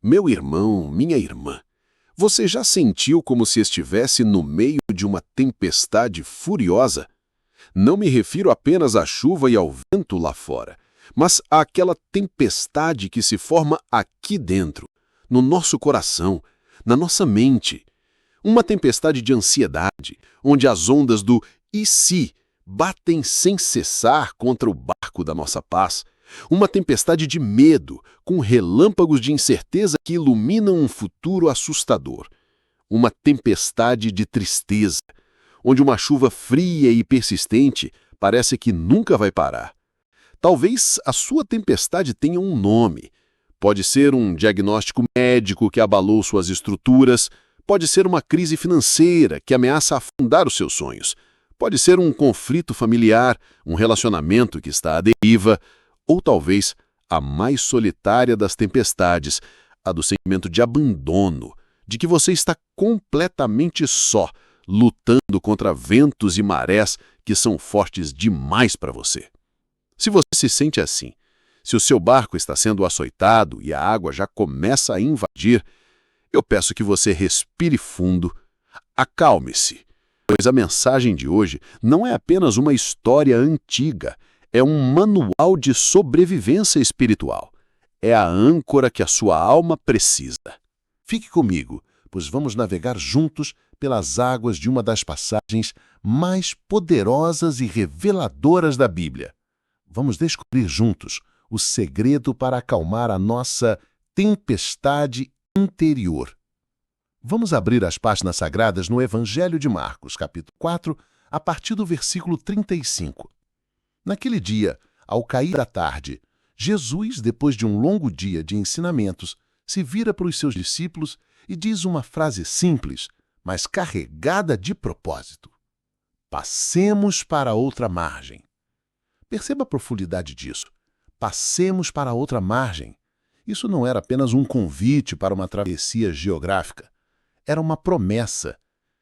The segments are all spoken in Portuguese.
Meu irmão, minha irmã, você já sentiu como se estivesse no meio de uma tempestade furiosa? Não me refiro apenas à chuva e ao vento lá fora, mas àquela tempestade que se forma aqui dentro, no nosso coração, na nossa mente. Uma tempestade de ansiedade, onde as ondas do "e se" batem sem cessar contra o barco da nossa paz. Uma tempestade de medo, com relâmpagos de incerteza que iluminam um futuro assustador. Uma tempestade de tristeza, onde uma chuva fria e persistente parece que nunca vai parar. Talvez a sua tempestade tenha um nome. Pode ser um diagnóstico médico que abalou suas estruturas, pode ser uma crise financeira que ameaça afundar os seus sonhos, pode ser um conflito familiar, um relacionamento que está à deriva, ou talvez a mais solitária das tempestades, a do sentimento de abandono, de que você está completamente só, lutando contra ventos e marés que são fortes demais para você. Se você se sente assim, se o seu barco está sendo açoitado e a água já começa a invadir, eu peço que você respire fundo, acalme-se, pois a mensagem de hoje não é apenas uma história antiga, é um manual de sobrevivência espiritual. É a âncora que a sua alma precisa. Fique comigo, pois vamos navegar juntos pelas águas de uma das passagens mais poderosas e reveladoras da Bíblia. Vamos descobrir juntos o segredo para acalmar a nossa tempestade interior. Vamos abrir as páginas sagradas no Evangelho de Marcos, capítulo 4, a partir do versículo 35. Naquele dia, ao cair da tarde, Jesus, depois de um longo dia de ensinamentos, se vira para os seus discípulos e diz uma frase simples, mas carregada de propósito. Passemos para outra margem. Perceba a profundidade disso. Passemos para outra margem. Isso não era apenas um convite para uma travessia geográfica. Era uma promessa.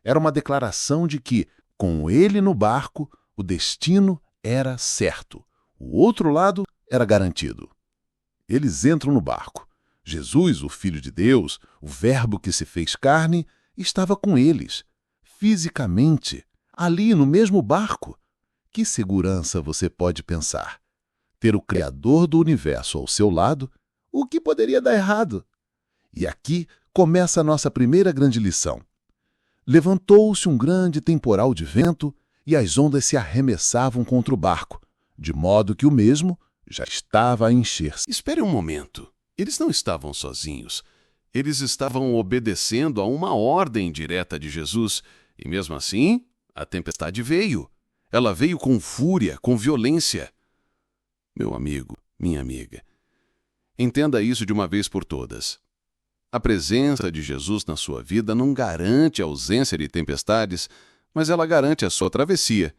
Era uma declaração de que, com ele no barco, o destino era certo. O outro lado era garantido. Eles entram no barco. Jesus, o Filho de Deus, o Verbo que se fez carne, estava com eles, fisicamente, ali no mesmo barco. Que segurança você pode pensar? Ter o Criador do universo ao seu lado, o que poderia dar errado? E aqui começa a nossa primeira grande lição. Levantou-se um grande temporal de vento e as ondas se arremessavam contra o barco, de modo que o mesmo já estava a encher-se. Espere um momento. Eles não estavam sozinhos. Eles estavam obedecendo a uma ordem direta de Jesus. E mesmo assim, a tempestade veio. Ela veio com fúria, com violência. Meu amigo, minha amiga, entenda isso de uma vez por todas. A presença de Jesus na sua vida não garante a ausência de tempestades, mas ela garante a sua travessia.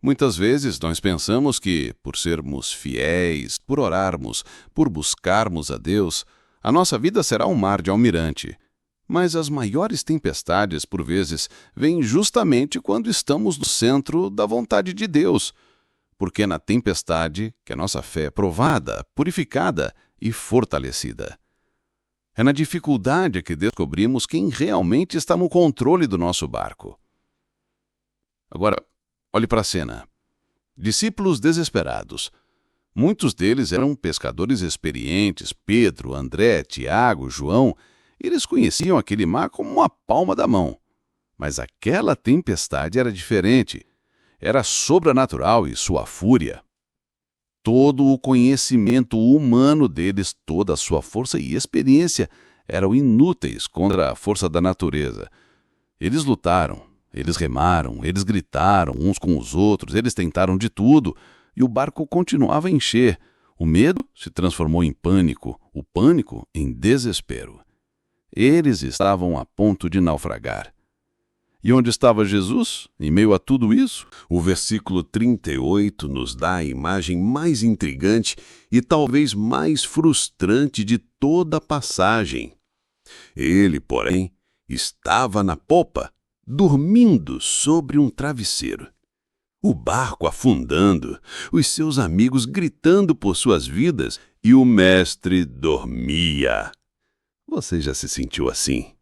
Muitas vezes nós pensamos que, por sermos fiéis, por orarmos, por buscarmos a Deus, a nossa vida será um mar de almirante. Mas as maiores tempestades, por vezes, vêm justamente quando estamos no centro da vontade de Deus, porque é na tempestade que a nossa fé é provada, purificada e fortalecida. É na dificuldade que descobrimos quem realmente está no controle do nosso barco. Agora, olhe para a cena. Discípulos desesperados. Muitos deles eram pescadores experientes, Pedro, André, Tiago, João. Eles conheciam aquele mar como a palma da mão. Mas aquela tempestade era diferente. Era sobrenatural e sua fúria. Todo o conhecimento humano deles, toda a sua força e experiência eram inúteis contra a força da natureza. Eles lutaram, eles remaram, eles gritaram uns com os outros, eles tentaram de tudo, e o barco continuava a encher. O medo se transformou em pânico, o pânico em desespero. Eles estavam a ponto de naufragar. E onde estava Jesus, em meio a tudo isso? O versículo 38 nos dá a imagem mais intrigante e talvez mais frustrante de toda a passagem. Ele, porém, estava na popa, dormindo sobre um travesseiro. O barco afundando, os seus amigos gritando por suas vidas e o mestre dormia. Você já se sentiu assim?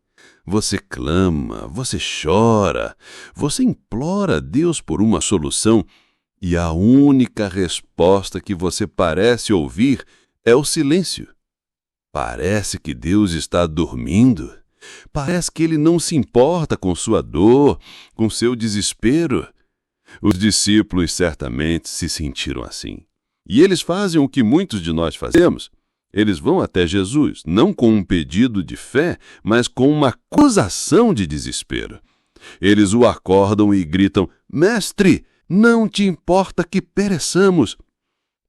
Você clama, você chora, você implora a Deus por uma solução e a única resposta que você parece ouvir é o silêncio. Parece que Deus está dormindo. Parece que Ele não se importa com sua dor, com seu desespero. Os discípulos certamente se sentiram assim. E eles fazem o que muitos de nós fazemos. Eles vão até Jesus, não com um pedido de fé, mas com uma acusação de desespero. Eles o acordam e gritam: Mestre, não te importa que pereçamos?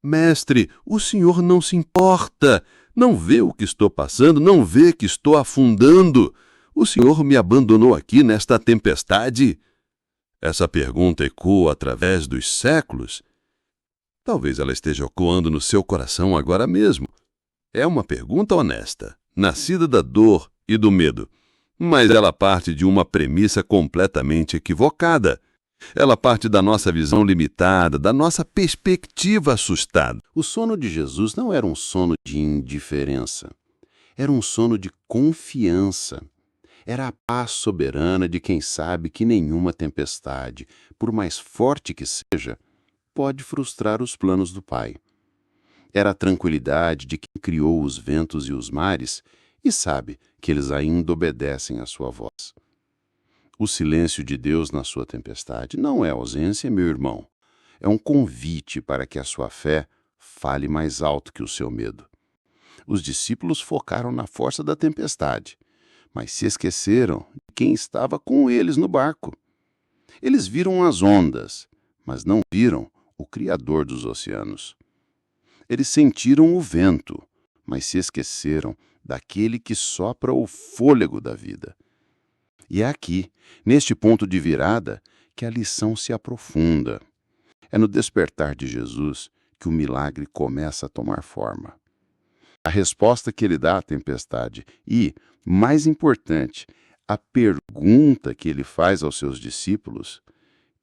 Mestre, o Senhor não se importa. Não vê o que estou passando, não vê que estou afundando. O Senhor me abandonou aqui nesta tempestade? Essa pergunta ecoa através dos séculos. Talvez ela esteja ecoando no seu coração agora mesmo. É uma pergunta honesta, nascida da dor e do medo, mas ela parte de uma premissa completamente equivocada. Ela parte da nossa visão limitada, da nossa perspectiva assustada. O sono de Jesus não era um sono de indiferença. Era um sono de confiança. Era a paz soberana de quem sabe que nenhuma tempestade, por mais forte que seja, pode frustrar os planos do Pai. Era a tranquilidade de quem criou os ventos e os mares e sabe que eles ainda obedecem à sua voz. O silêncio de Deus na sua tempestade não é ausência, meu irmão. É um convite para que a sua fé fale mais alto que o seu medo. Os discípulos focaram na força da tempestade, mas se esqueceram de quem estava com eles no barco. Eles viram as ondas, mas não viram o Criador dos oceanos. Eles sentiram o vento, mas se esqueceram daquele que sopra o fôlego da vida. E é aqui, neste ponto de virada, que a lição se aprofunda. É no despertar de Jesus que o milagre começa a tomar forma. A resposta que ele dá à tempestade e, mais importante, a pergunta que ele faz aos seus discípulos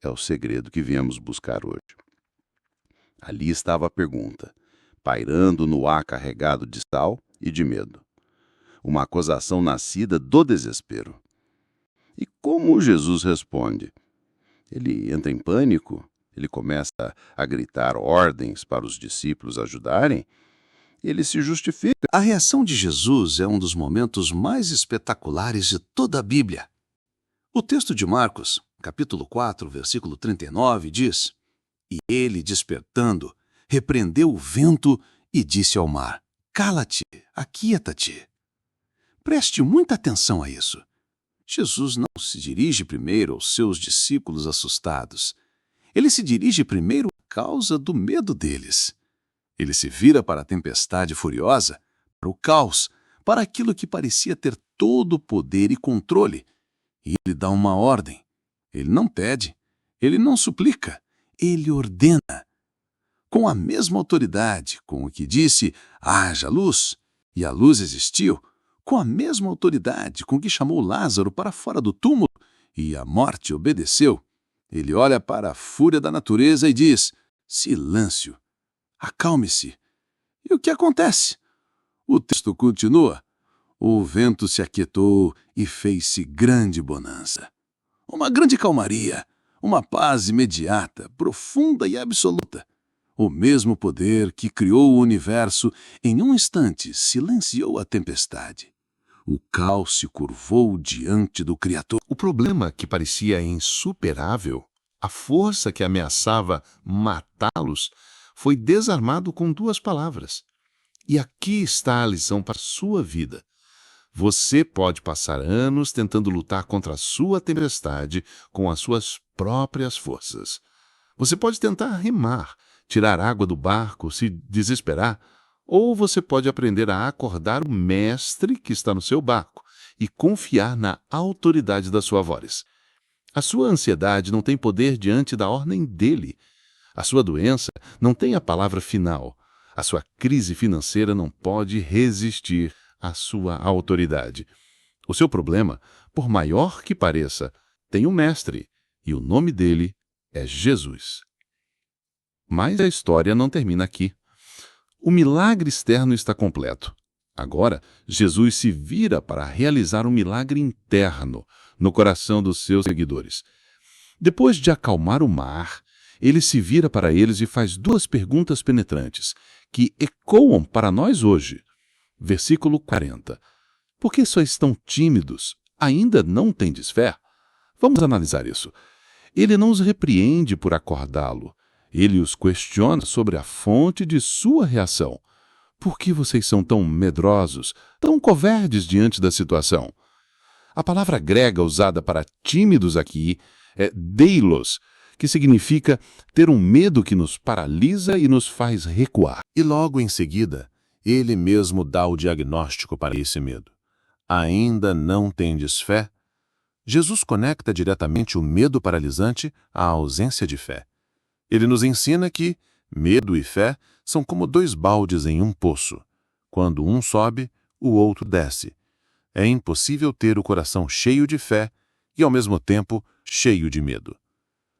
é o segredo que viemos buscar hoje. Ali estava a pergunta, pairando no ar carregado de sal e de medo. Uma acusação nascida do desespero. E como Jesus responde? Ele entra em pânico? Ele começa a gritar ordens para os discípulos ajudarem? Ele se justifica. A reação de Jesus é um dos momentos mais espetaculares de toda a Bíblia. O texto de Marcos, capítulo 4, versículo 39, diz: E ele, despertando, repreendeu o vento e disse ao mar: Cala-te, aquieta-te. Preste muita atenção a isso. Jesus não se dirige primeiro aos seus discípulos assustados. Ele se dirige primeiro à causa do medo deles. Ele se vira para a tempestade furiosa, para o caos, para aquilo que parecia ter todo o poder e controle. E ele dá uma ordem. Ele não pede, ele não suplica, ele ordena. Com a mesma autoridade com o que disse, haja luz, e a luz existiu, com a mesma autoridade com que chamou Lázaro para fora do túmulo, e a morte obedeceu, ele olha para a fúria da natureza e diz, silêncio, acalme-se. E o que acontece? O texto continua. O vento se aquietou e fez-se grande bonança. Uma grande calmaria, uma paz imediata, profunda e absoluta. O mesmo poder que criou o universo, em um instante, silenciou a tempestade. O caos se curvou diante do Criador. O problema que parecia insuperável, a força que ameaçava matá-los, foi desarmado com 2 palavras. E aqui está a lição para a sua vida. Você pode passar anos tentando lutar contra a sua tempestade com as suas próprias forças. Você pode tentar remar, tirar água do barco, se desesperar, ou você pode aprender a acordar o mestre que está no seu barco e confiar na autoridade da sua voz. A sua ansiedade não tem poder diante da ordem dele. A sua doença não tem a palavra final. A sua crise financeira não pode resistir à sua autoridade. O seu problema, por maior que pareça, tem um mestre, e o nome dele é Jesus. Mas a história não termina aqui. O milagre externo está completo. Agora, Jesus se vira para realizar um milagre interno no coração dos seus seguidores. Depois de acalmar o mar, ele se vira para eles e faz duas perguntas penetrantes, que ecoam para nós hoje. Versículo 40. Por que sois tão tímidos? Ainda não tendes fé? Vamos analisar isso. Ele não os repreende por acordá-lo. Ele os questiona sobre a fonte de sua reação. Por que vocês são tão medrosos, tão covardes diante da situação? A palavra grega usada para tímidos aqui é deilos, que significa ter um medo que nos paralisa e nos faz recuar. E logo em seguida, ele mesmo dá o diagnóstico para esse medo. Ainda não tendes fé? Jesus conecta diretamente o medo paralisante à ausência de fé. Ele nos ensina que medo e fé são como dois baldes em um poço. Quando um sobe, o outro desce. É impossível ter o coração cheio de fé e, ao mesmo tempo, cheio de medo.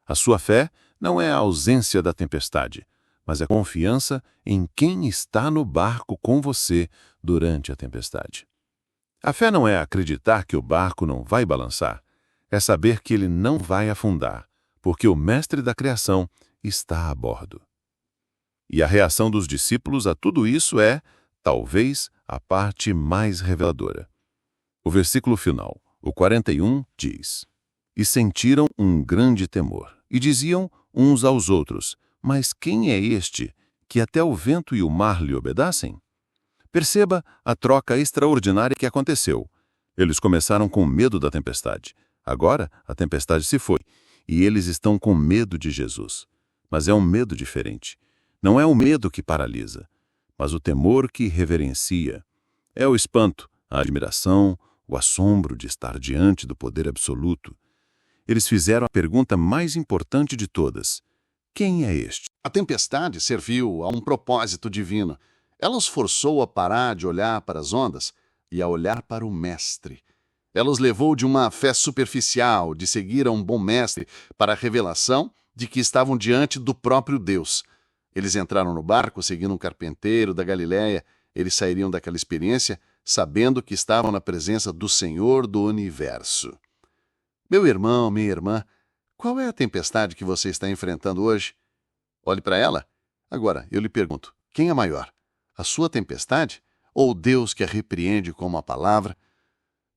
A sua fé não é a ausência da tempestade, mas é confiança em quem está no barco com você durante a tempestade. A fé não é acreditar que o barco não vai balançar, é saber que ele não vai afundar, porque o mestre da criação está a bordo. E a reação dos discípulos a tudo isso é, talvez, a parte mais reveladora. O versículo final, o 41, diz: E sentiram um grande temor, e diziam uns aos outros: Mas quem é este, que até o vento e o mar lhe obedecem? Perceba a troca extraordinária que aconteceu. Eles começaram com medo da tempestade. Agora, a tempestade se foi, e eles estão com medo de Jesus. Mas é um medo diferente. Não é o medo que paralisa, mas o temor que reverencia. É o espanto, a admiração, o assombro de estar diante do poder absoluto. Eles fizeram a pergunta mais importante de todas: quem é este? A tempestade serviu a um propósito divino. Ela os forçou a parar de olhar para as ondas e a olhar para o Mestre. Ela os levou de uma fé superficial, de seguir a um bom mestre, para a revelação de que estavam diante do próprio Deus. Eles entraram no barco seguindo um carpinteiro da Galiléia. Eles sairiam daquela experiência sabendo que estavam na presença do Senhor do Universo. Meu irmão, minha irmã, qual é a tempestade que você está enfrentando hoje? Olhe para ela. Agora, eu lhe pergunto, quem é maior? A sua tempestade ou Deus que a repreende com uma palavra?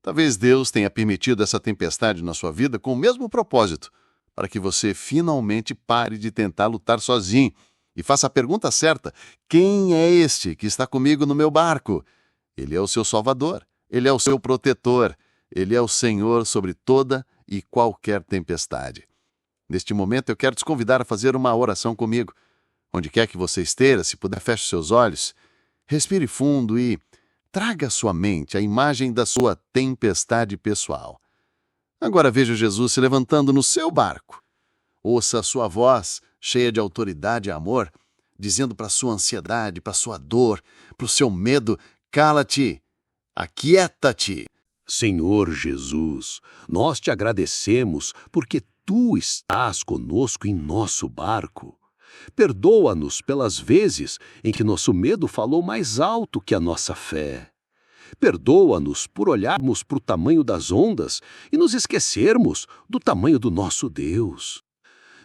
Talvez Deus tenha permitido essa tempestade na sua vida com o mesmo propósito, para que você finalmente pare de tentar lutar sozinho e faça a pergunta certa: quem é este que está comigo no meu barco? Ele é o seu Salvador, ele é o seu protetor, ele é o Senhor sobre toda e qualquer tempestade. Neste momento eu quero te convidar a fazer uma oração comigo. Onde quer que você esteja, se puder, feche seus olhos, respire fundo e traga à sua mente a imagem da sua tempestade pessoal. Agora veja Jesus se levantando no seu barco. Ouça a sua voz, cheia de autoridade e amor, dizendo para a sua ansiedade, para a sua dor, para o seu medo: cala-te, aquieta-te. Senhor Jesus, nós te agradecemos porque Tu estás conosco em nosso barco. Perdoa-nos pelas vezes em que nosso medo falou mais alto que a nossa fé. Perdoa-nos por olharmos para o tamanho das ondas e nos esquecermos do tamanho do nosso Deus.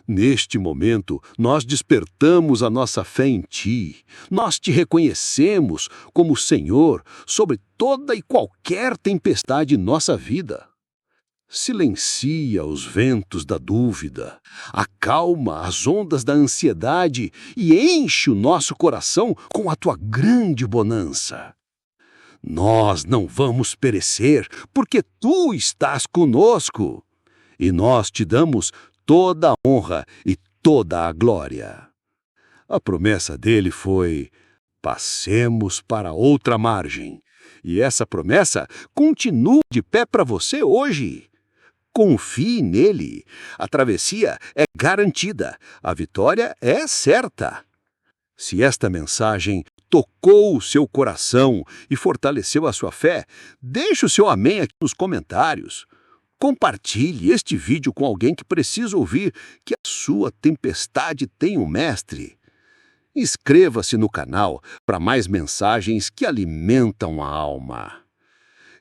Neste momento, nós despertamos a nossa fé em Ti. Nós Te reconhecemos como Senhor sobre toda e qualquer tempestade em nossa vida. Silencia os ventos da dúvida, acalma as ondas da ansiedade e enche o nosso coração com a Tua grande bonança. Nós não vamos perecer, porque Tu estás conosco, e nós Te damos toda a honra e toda a glória. A promessa dele foi: passemos para outra margem. E essa promessa continua de pé para você hoje. Confie nele. A travessia é garantida. A vitória é certa. Se esta mensagem tocou o seu coração e fortaleceu a sua fé, deixe o seu amém aqui nos comentários. Compartilhe este vídeo com alguém que precisa ouvir que a sua tempestade tem um mestre. Inscreva-se no canal para mais mensagens que alimentam a alma.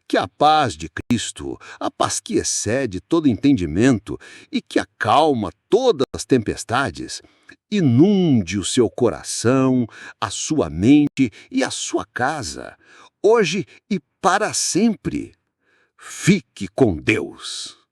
Que a paz de Cristo, a paz que excede todo entendimento e que acalma todas as tempestades, inunde o seu coração, a sua mente e a sua casa, hoje e para sempre. Fique com Deus.